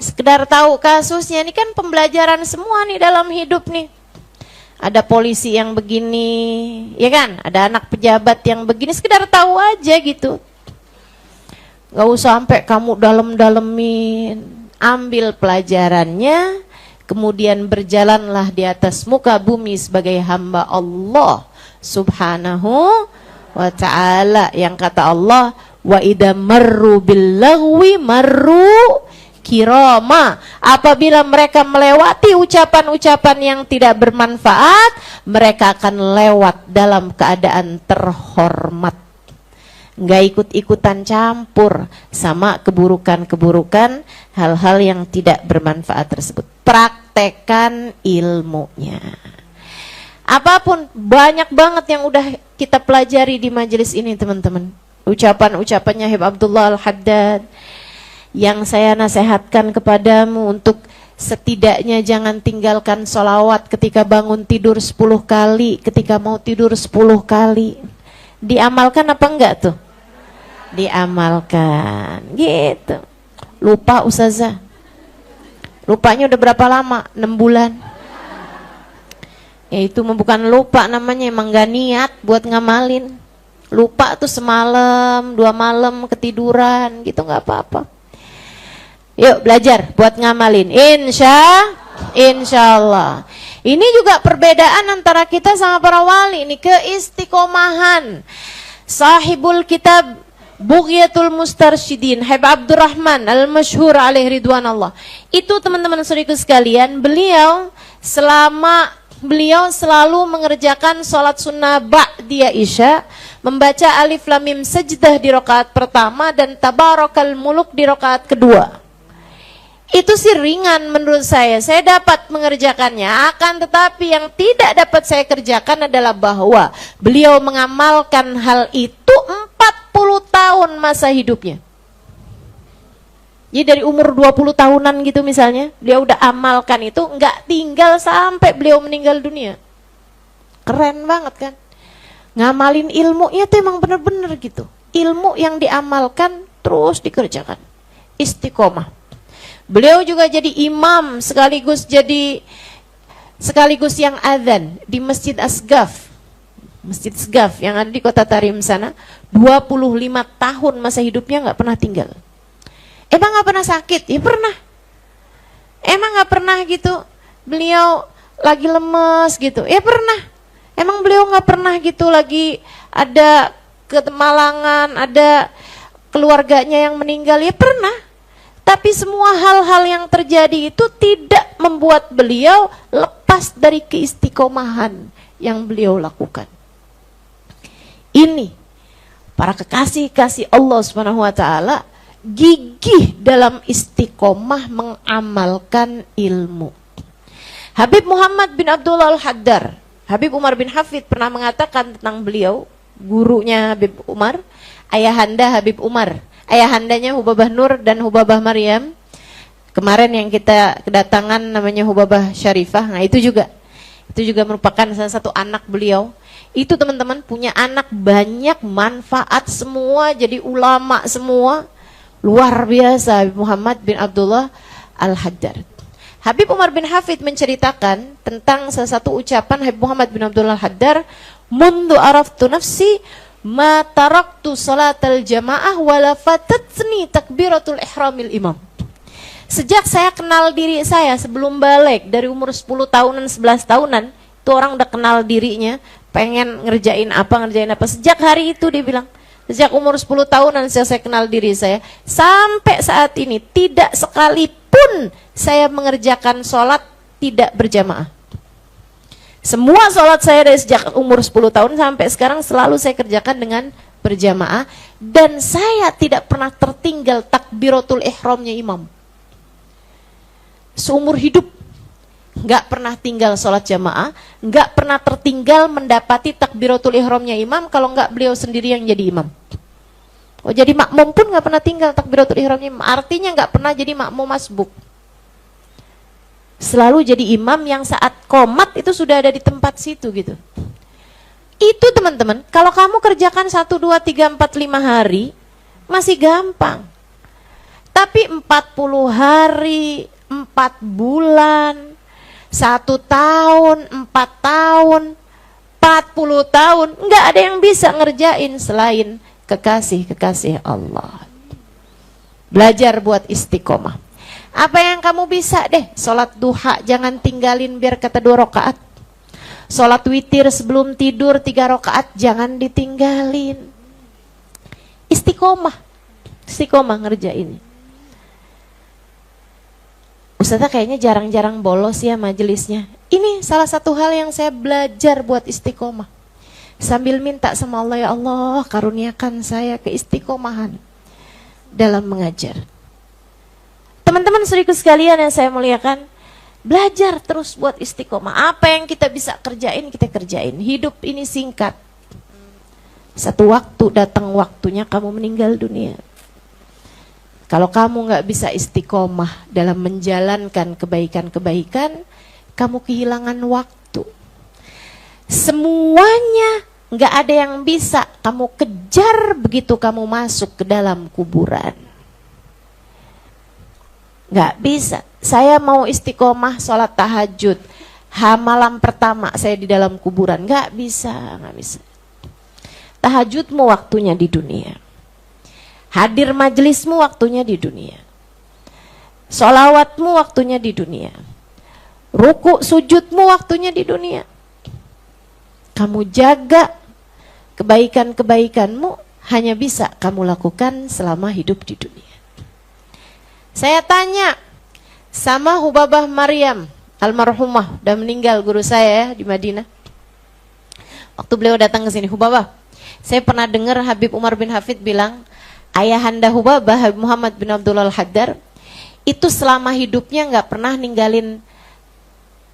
Sekedar tahu kasusnya, ini kan pembelajaran semua nih dalam hidup nih. Ada polisi yang begini, ya kan? Ada anak pejabat yang begini, sekedar tahu aja gitu. Gak usah sampai kamu dalem-dalemin. Ambil pelajarannya, kemudian berjalanlah di atas muka bumi sebagai hamba Allah Subhanahu wa ta'ala. Yang kata Allah, wa idza marru bil lagwi marru kirama. Apabila mereka melewati ucapan-ucapan yang tidak bermanfaat, mereka akan lewat dalam keadaan terhormat. Nggak ikut-ikutan campur sama keburukan-keburukan, hal-hal yang tidak bermanfaat tersebut. Praktekan ilmunya. Apapun, banyak banget yang udah kita pelajari di majelis ini teman-teman. Ucapan-ucapannya Habib Abdullah Al-Haddad yang saya nasihatkan kepadamu untuk setidaknya jangan tinggalkan sholawat ketika bangun tidur 10 kali, ketika mau tidur 10 kali. Diamalkan apa enggak tuh? Diamalkan gitu. Lupa Ustazah. Lupanya udah berapa lama? 6 bulan. Ya itu bukan lupa namanya, emang gak niat buat ngamalin. Lupa tuh semalam, 2 malam ketiduran gitu, gak apa-apa. Yuk belajar buat ngamalin. Insya Allah. Ini juga perbedaan antara kita sama para wali. Ini keistiqomahan. Sahibul kitab Bughyatul Mustarsyidin Habib Abdurrahman Al-Masyhur alaihi ridwanallah. Itu teman-teman saudaraku sekalian, beliau selalu mengerjakan sholat sunnah ba'diyah isya, membaca alif lam mim sajdah di rakaat pertama dan tabarakal muluk di rakaat kedua. Itu sih ringan menurut saya dapat mengerjakannya. Akan tetapi yang tidak dapat saya kerjakan adalah bahwa beliau mengamalkan hal itu 40 tahun masa hidupnya. Jadi dari umur 20 tahunan gitu misalnya, dia udah amalkan itu, nggak tinggal sampai beliau meninggal dunia. Keren banget kan? Ngamalin ilmunya tuh emang bener-bener gitu. Ilmu yang diamalkan terus dikerjakan. Istiqomah. Beliau juga jadi imam sekaligus yang adzan di Masjid Asgaf. Masjid Asgaf yang ada di Kota Tarim sana. 25 tahun masa hidupnya nggak pernah tinggal. Emang nggak pernah sakit? Ya pernah. Emang nggak pernah gitu beliau lagi lemes gitu? Ya pernah. Emang beliau nggak pernah gitu lagi ada kemalangan, ada keluarganya yang meninggal? Ya pernah. Tapi semua hal-hal yang terjadi itu tidak membuat beliau lepas dari keistiqomahan yang beliau lakukan. Ini para kekasih-kasih Allah Subhanahu wa taala gigih dalam istiqomah mengamalkan ilmu. Habib Muhammad bin Abdullah Al-Haddar, Habib Umar bin Hafid pernah mengatakan tentang beliau, gurunya Habib Umar, ayahanda Habib Umar, ayahandanya Hubabah Nur dan Hubabah Maryam. Kemarin yang kita kedatangan namanya Hubabah Syarifah, nah itu juga merupakan salah satu anak beliau. Itu teman-teman punya anak banyak manfaat semua, jadi ulama semua, luar biasa Habib Muhammad bin Abdullah Al-Haddar. Habib Umar bin Hafid menceritakan tentang salah satu ucapan Habib Muhammad bin Abdullah Al-Haddar, "Mundu araftu nafsi ma taraktu salatal jamaah wala fatatni takbiratul ihramil imam." Sejak saya kenal diri saya sebelum balik, dari umur 10 tahunan, 11 tahunan, itu orang udah kenal dirinya, pengen ngerjain apa. Sejak hari itu dia bilang, sejak umur 10 tahunan saya kenal diri saya, sampai saat ini tidak sekalipun saya mengerjakan sholat tidak berjamaah. Semua sholat saya dari sejak umur 10 tahun sampai sekarang selalu saya kerjakan dengan berjamaah, dan saya tidak pernah tertinggal takbiratul ihramnya imam. Seumur hidup nggak pernah tinggal sholat jamaah, nggak pernah tertinggal mendapati takbiratul ihramnya imam kalau nggak beliau sendiri yang jadi imam. Oh, jadi makmum pun nggak pernah tinggal takbiratul ihramnya imam, artinya nggak pernah jadi makmum masbuk. Selalu jadi imam yang saat qomat itu sudah ada di tempat situ gitu. Itu teman-teman, kalau kamu kerjakan 1, 2, 3, 4, 5 hari masih gampang. Tapi 40 hari, 4 bulan, 1 tahun, 4 tahun, 40 tahun, nggak ada yang bisa ngerjain selain kekasih-kekasih Allah. Belajar buat istiqomah. Apa yang kamu bisa deh, sholat duha jangan tinggalin biar kata 2 rakaat. Sholat witir sebelum tidur 3 rakaat jangan ditinggalin. Istiqomah ngerjain. Ustazah kayaknya jarang-jarang bolos ya majelisnya. Ini salah satu hal yang saya belajar buat istiqomah. Sambil minta sama Allah, ya Allah karuniakan saya keistiqomahan dalam mengajar. Teman-teman saudaraku sekalian yang saya muliakan, belajar terus buat istiqomah. Apa yang kita bisa kerjain, kita kerjain. Hidup ini singkat. Satu waktu datang waktunya kamu meninggal dunia. Kalau kamu nggak bisa istiqomah dalam menjalankan kebaikan-kebaikan, kamu kehilangan waktu. Semuanya nggak ada yang bisa kamu kejar begitu kamu masuk ke dalam kuburan. Nggak bisa. Saya mau istiqomah sholat tahajud, malam pertama saya di dalam kuburan, nggak bisa. Tahajudmu waktunya di dunia. Hadir majelismu waktunya di dunia. Sholawatmu waktunya di dunia. Ruku sujudmu waktunya di dunia. Kamu jaga kebaikan-kebaikanmu hanya bisa kamu lakukan selama hidup di dunia. Saya tanya sama Hubabah Maryam, almarhumah, udah meninggal guru saya ya, di Madinah. Waktu beliau datang ke sini, Hubabah, saya pernah dengar Habib Umar bin Hafid bilang, ayahanda Hubabah, Habib Muhammad bin Abdullah Al-Haddar, itu selama hidupnya nggak pernah ninggalin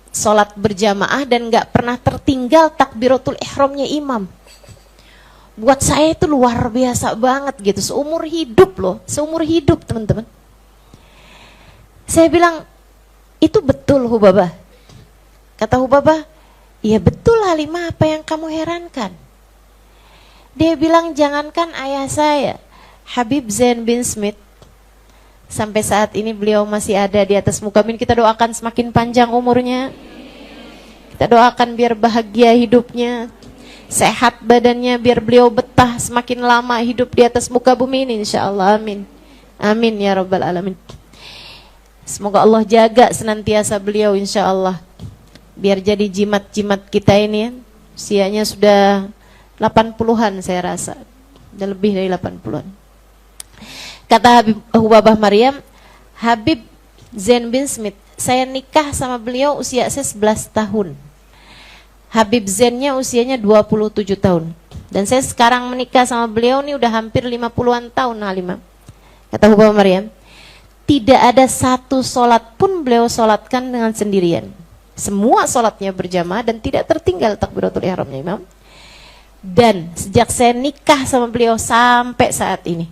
sholat berjamaah dan nggak pernah tertinggal takbiratul ihramnya imam. Buat saya itu luar biasa banget gitu, seumur hidup loh, seumur hidup teman-teman. Saya bilang, itu betul Hubabah? Kata Hubabah, iya betul Halimah, apa yang kamu herankan? Dia bilang, jangankan ayah saya, Habib Zain bin Smith, sampai saat ini beliau masih ada di atas muka bumi. Kita doakan semakin panjang umurnya, kita doakan biar bahagia hidupnya, sehat badannya, biar beliau betah semakin lama hidup di atas muka bumi ini, insyaallah. Amin, amin ya rabbal alamin. Semoga Allah jaga senantiasa beliau insyaallah, biar jadi jimat-jimat kita ini ya. Usianya sudah 80-an saya rasa, udah lebih dari 80-an. Kata Habib Hubabah Maryam, Habib Zain bin Smith, saya nikah sama beliau usia saya 11 tahun. Habib Zainnya usianya 27 tahun. Dan saya sekarang menikah sama beliau nih udah hampir 50-an tahun Halimah. Kata Hubama Maryam, tidak ada satu sholat pun beliau sholatkan dengan sendirian. Semua sholatnya berjamaah dan tidak tertinggal takbiratul ihramnya Imam. Dan sejak saya nikah sama beliau sampai saat ini,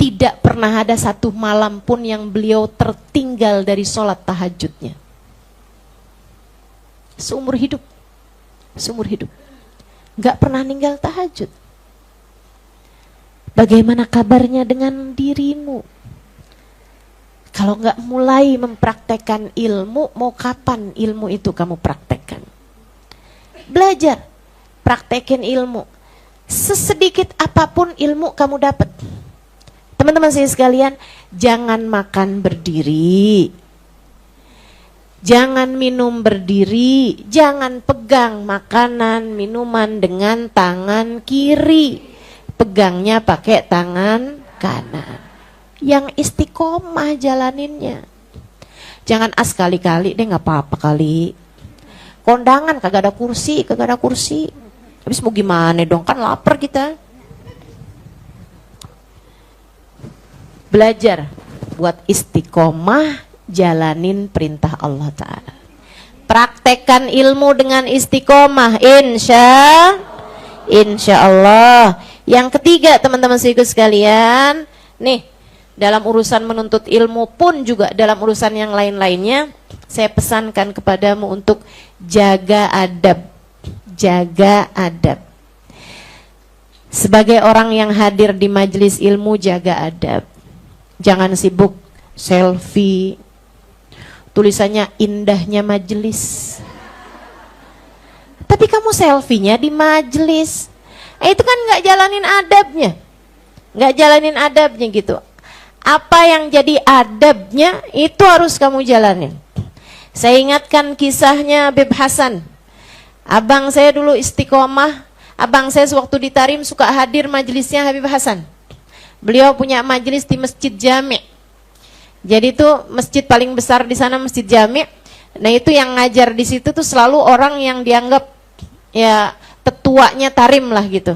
tidak pernah ada satu malam pun yang beliau tertinggal dari sholat tahajudnya. Seumur hidup. Gak pernah ninggal tahajud. Bagaimana kabarnya dengan dirimu? Kalau nggak mulai mempraktekkan ilmu, mau kapan ilmu itu kamu praktekkan? Belajar, praktekin ilmu. Sesedikit apapun ilmu kamu dapat. Teman-teman saya sekalian, jangan makan berdiri. Jangan minum berdiri. Jangan pegang makanan, minuman dengan tangan kiri. Pegangnya pakai tangan kanan. Yang istiqomah jalaninnya. Jangan kali-kali deh, nggak apa-apa kali. Kondangan kagak ada kursi. Habis mau gimana dong, kan lapar kita. Belajar buat istiqomah jalanin perintah Allah Ta'ala. Praktekkan ilmu dengan istiqomah, insya Allah. Yang ketiga teman-teman sekalian, nih, dalam urusan menuntut ilmu pun juga dalam urusan yang lain-lainnya, saya pesankan kepadamu untuk jaga adab. Jaga adab. Sebagai orang yang hadir di majelis ilmu, jaga adab. Jangan sibuk selfie. Tulisannya indahnya majelis. Tapi kamu selfie-nya di majelis. Itu kan nggak jalanin adabnya gitu. Apa yang jadi adabnya itu harus kamu jalanin. Saya ingatkan kisahnya Habib Hasan. Abang saya dulu istiqomah. Abang saya sewaktu di Tarim suka hadir majelisnya Habib Hasan. Beliau punya majelis di Masjid Jami'. Jadi itu masjid paling besar di sana, Masjid Jami'. Nah itu yang ngajar di situ tuh selalu orang yang dianggap ya tetuanya Tarim lah gitu.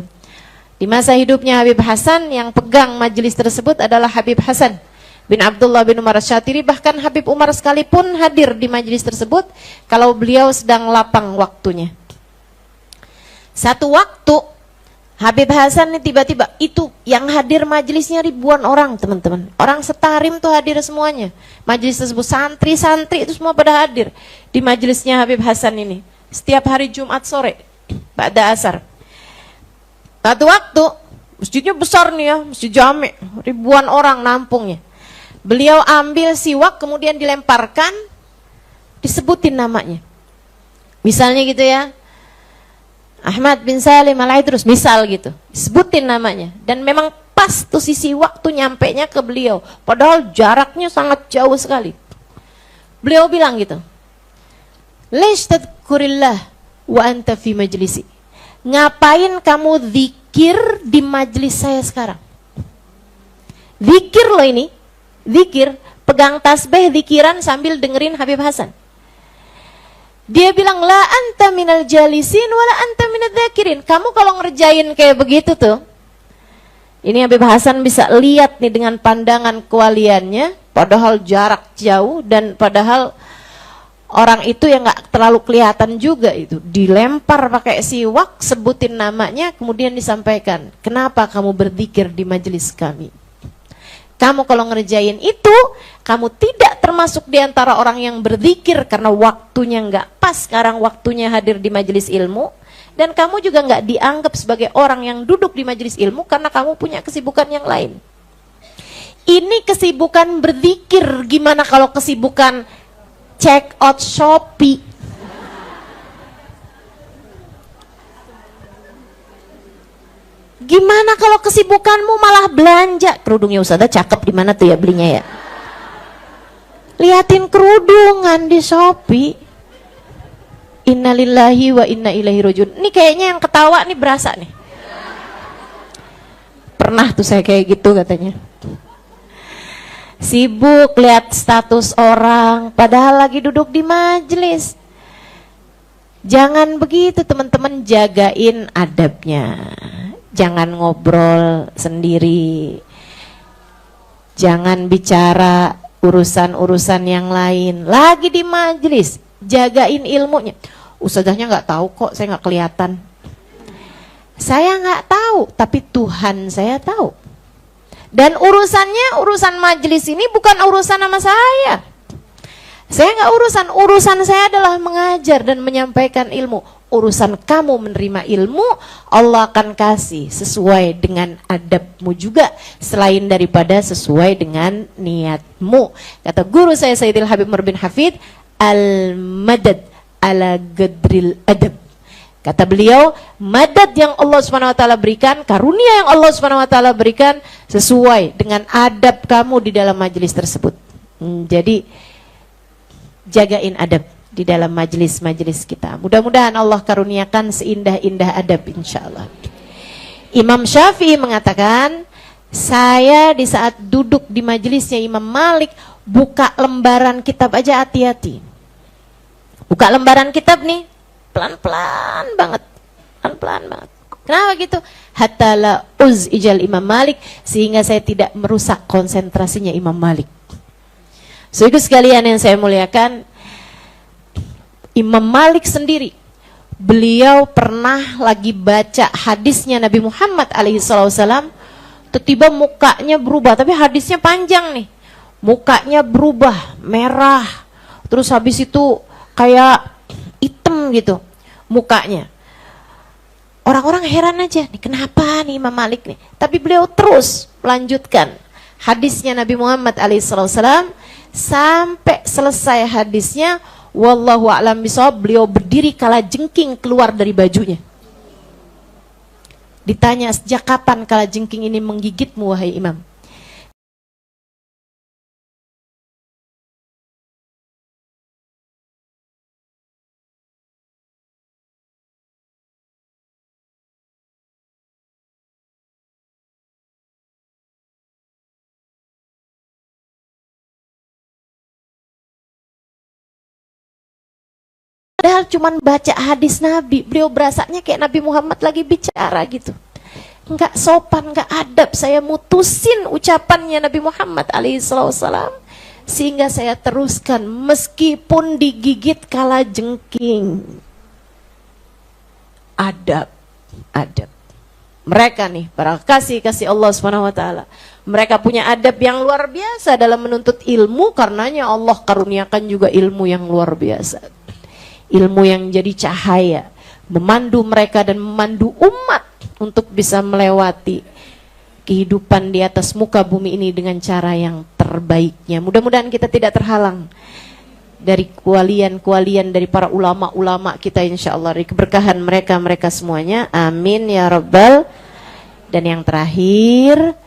Di masa hidupnya Habib Hasan, yang pegang majelis tersebut adalah Habib Hasan bin Abdullah bin Umar Syatiri. Bahkan Habib Umar sekalipun hadir di majelis tersebut kalau beliau sedang lapang waktunya. Satu waktu Habib Hasan ini tiba-tiba, itu yang hadir majelisnya ribuan orang teman-teman. Orang setarim tuh hadir semuanya. Majelis tersebut santri-santri itu semua pada hadir di majelisnya Habib Hasan ini. Setiap hari Jumat sore, pada asar. Satu waktu, masjidnya besar nih ya, Masjid Jami', ribuan orang nampungnya. Beliau ambil siwak kemudian dilemparkan, disebutin namanya. Misalnya gitu ya, Ahmad bin Salim Al-Idrus, misal gitu, disebutin namanya. Dan memang pas tuh sisi waktu nyampenya ke beliau, padahal jaraknya sangat jauh sekali. Beliau bilang gitu, "Leish tadkurillah wa anta fi majlisi." Ngapain kamu zikir di majelis saya sekarang? Zikir loh ini, zikir, pegang tasbih, zikiran sambil dengerin Habib Hasan. Dia bilang, la anta minal jalisin wala anta minal dzakirin. Kamu kalau ngerjain kayak begitu tuh, ini Habib Hasan bisa lihat nih dengan pandangan kewaliannya, padahal jarak jauh dan padahal orang itu yang nggak terlalu kelihatan juga, itu dilempar pakai siwak, sebutin namanya, kemudian disampaikan, kenapa kamu berzikir di majelis kami? Kamu kalau ngerjain itu, kamu tidak termasuk di antara orang yang berzikir karena waktunya nggak pas. Sekarang waktunya hadir di majelis ilmu, dan kamu juga nggak dianggap sebagai orang yang duduk di majelis ilmu karena kamu punya kesibukan yang lain. Ini kesibukan berzikir. Gimana kalau kesibukan check out Shopee? Gimana kalau kesibukanmu malah belanja? Kerudungnya Ustazah cakep, di mana tuh ya belinya ya? Liatin kerudungan di Shopee. Innalillahi wa inna ilaihi rajiun. Ini kayaknya yang ketawa nih berasa nih. Pernah tuh saya kayak gitu katanya. Sibuk lihat status orang, padahal lagi duduk di majelis. Jangan begitu teman-teman, jagain adabnya. Jangan ngobrol sendiri. Jangan bicara urusan-urusan yang lain. Lagi di majelis, jagain ilmunya. Ustazahnya nggak tahu kok, saya nggak kelihatan. Saya nggak tahu, tapi Tuhan saya tahu. Dan urusannya, urusan majelis ini bukan urusan sama saya. Saya nggak urusan saya adalah mengajar dan menyampaikan ilmu. Urusan kamu menerima ilmu, Allah akan kasih sesuai dengan adabmu juga, selain daripada sesuai dengan niatmu. Kata guru saya Sayyidil Habib Umar bin Hafid, al-madad ala gadril adab. Kata beliau, madad yang Allah SWT berikan, karunia yang Allah SWT berikan sesuai dengan adab kamu di dalam majelis tersebut. Jadi jagain adab di dalam majelis-majelis kita. Mudah-mudahan Allah karuniakan seindah-indah adab insyaallah. Imam Syafi'i mengatakan, saya di saat duduk di majelisnya Imam Malik, buka lembaran kitab aja hati-hati. Buka lembaran kitab nih, pelan-pelan banget. Pelan-pelan banget. Kenapa gitu? Hatta la ijal Imam Malik, sehingga saya tidak merusak konsentrasinya Imam Malik. Saudara sekalian yang saya muliakan, Imam Malik sendiri, beliau pernah lagi baca hadisnya Nabi Muhammad SAW, tiba-tiba mukanya berubah, tapi hadisnya panjang nih, mukanya berubah merah, terus habis itu kayak hitam gitu mukanya. Orang-orang heran aja, nih kenapa nih Imam Malik nih? Tapi beliau terus melanjutkan hadisnya Nabi Muhammad SAW sampai selesai hadisnya. Wallahu a'lam bishawab, beliau berdiri kala jengking keluar dari bajunya. Ditanya, sejak kapan kala jengking ini menggigitmu wahai Imam? Padahal cuman baca hadis Nabi, beliau berasanya kayak Nabi Muhammad lagi bicara gitu. Enggak sopan, enggak adab, saya mutusin ucapannya Nabi Muhammad alaihissalam, sehingga saya teruskan meskipun digigit kala jengking. Adab, adab. Mereka nih, para kasih Allah SWT, mereka punya adab yang luar biasa dalam menuntut ilmu, karenanya Allah karuniakan juga ilmu yang luar biasa. Ilmu yang jadi cahaya, memandu mereka dan memandu umat untuk bisa melewati kehidupan di atas muka bumi ini dengan cara yang terbaiknya. Mudah-mudahan kita tidak terhalang dari kualian-kualian dari para ulama-ulama kita insyaallah, dari keberkahan mereka semuanya. Amin ya rabbal. Dan yang terakhir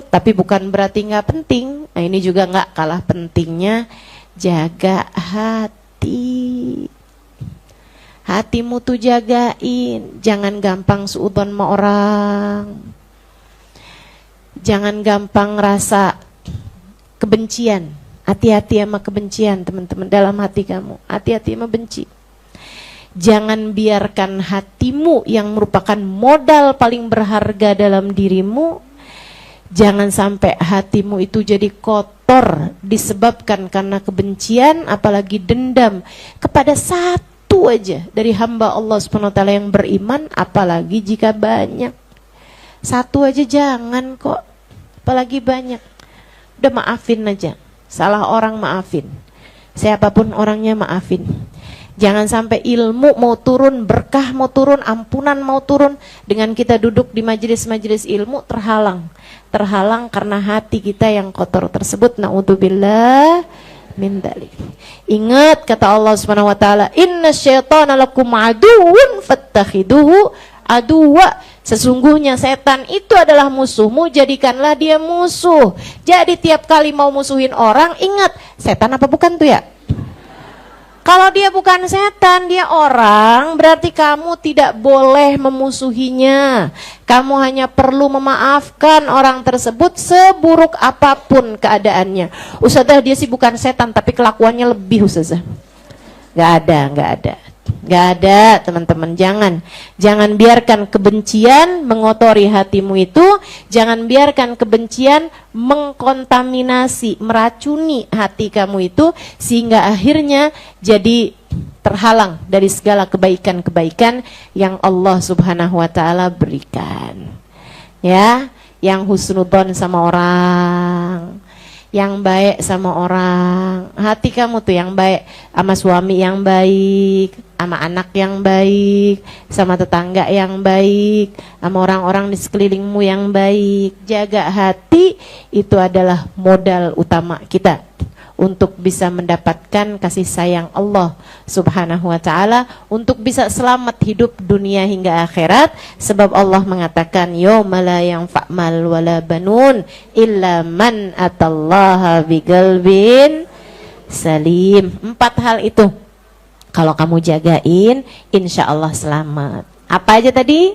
tapi bukan berarti nggak penting. Nah, ini juga nggak kalah pentingnya, jaga hati. Hatimu tuh jagain, jangan gampang suudzon sama orang. Jangan gampang rasa kebencian. Hati-hati sama kebencian, teman-teman, dalam hati kamu. Hati-hati sama benci. Jangan biarkan hatimu yang merupakan modal paling berharga dalam dirimu, jangan sampai hatimu itu jadi kotor disebabkan karena kebencian, apalagi dendam kepada satu aja dari hamba Allah SWT yang beriman, apalagi jika banyak. Satu aja jangan kok, apalagi banyak. Udah maafin aja, salah orang maafin, siapapun orangnya maafin. Jangan sampai ilmu mau turun, berkah mau turun, ampunan mau turun, dengan kita duduk di majelis-majelis ilmu terhalang karena hati kita yang kotor tersebut. Na'udzubillah min dzalik. Ingat kata Allah Subhanahu wa taala, "Innasyaitonana lakum aduwwun fattakhiduhu aduwwa." Sesungguhnya setan itu adalah musuhmu, jadikanlah dia musuh. Jadi tiap kali mau musuhin orang, ingat, setan apa bukan tuh ya? Kalau dia bukan setan, dia orang, berarti kamu tidak boleh memusuhinya. Kamu hanya perlu memaafkan orang tersebut seburuk apapun keadaannya. Ustazah, dia sih bukan setan, tapi kelakuannya lebih, Ustazah. Gak ada. Gak ada, teman-teman. Jangan biarkan kebencian mengotori hatimu itu. Jangan biarkan kebencian mengkontaminasi, meracuni hati kamu itu, sehingga akhirnya jadi terhalang dari segala kebaikan-kebaikan yang Allah Subhanahu wa taala berikan. Ya, yang husnudzon sama orang, yang baik sama orang. Hati kamu tuh yang baik, sama suami yang baik, sama anak yang baik, sama tetangga yang baik, sama orang-orang di sekelilingmu yang baik. Jaga hati, itu adalah modal utama kita untuk bisa mendapatkan kasih sayang Allah Subhanahu wa taala, untuk bisa selamat hidup dunia hingga akhirat. Sebab Allah mengatakan, yauma la yanfa' mal wala banun illa man atallaha biqalbin salim. 4 hal itu kalau kamu jagain, insya Allah selamat. Apa aja tadi?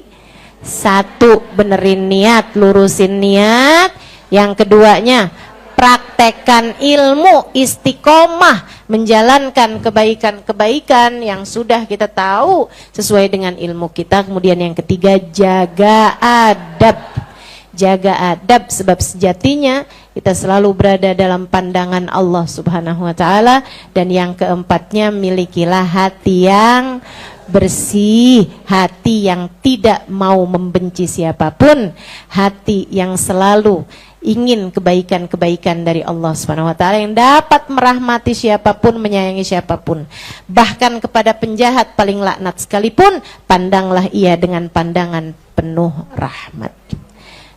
1, benerin niat, lurusin niat. Yang keduanya, praktekkan ilmu, istiqomah, menjalankan kebaikan-kebaikan yang sudah kita tahu sesuai dengan ilmu kita. Kemudian yang ketiga, jaga adab. Jaga adab, sebab sejatinya kita selalu berada dalam pandangan Allah Subhanahu wa taala. Dan yang keempatnya, milikilah hati yang bersih, hati yang tidak mau membenci siapapun, hati yang selalu ingin kebaikan-kebaikan dari Allah Subhanahu wa taala, yang dapat merahmati siapapun, menyayangi siapapun. Bahkan kepada penjahat paling laknat sekalipun, pandanglah ia dengan pandangan penuh rahmat.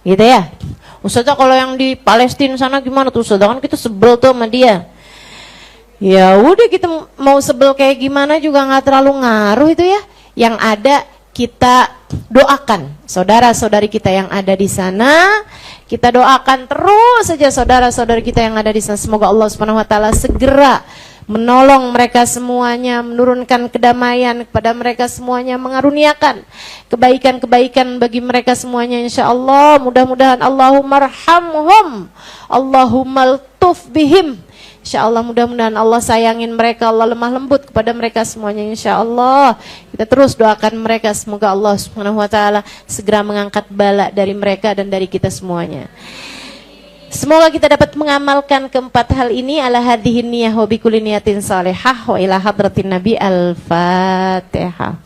Gitu ya. Ustazah, kalau yang di Palestina sana gimana tuh Ustazah? Kan kita sebel tuh sama dia. Ya udah, kita mau sebel kayak gimana juga nggak terlalu ngaruh itu ya. Yang ada kita doakan saudara-saudari kita yang ada di sana. Kita doakan terus saja saudara-saudari kita yang ada di sana. Semoga Allah Subhanahu wa taala segera menolong mereka semuanya, menurunkan kedamaian kepada mereka semuanya, mengaruniakan kebaikan-kebaikan bagi mereka semuanya, insya Allah. Mudah-mudahan Allahumma arhamhum, Allahumma altuf bihim, insya Allah. Mudah-mudahan Allah sayangin mereka, Allah lemah lembut kepada mereka semuanya, insya Allah. Kita terus doakan mereka, semoga Allah Subhanahu wa taala segera mengangkat bala dari mereka dan dari kita semuanya. Semoga kita dapat mengamalkan keempat hal ini. Ala hadhihi niyah wa bikulli niyatin salihah wa ila hadratin nabi. Al-Fatihah.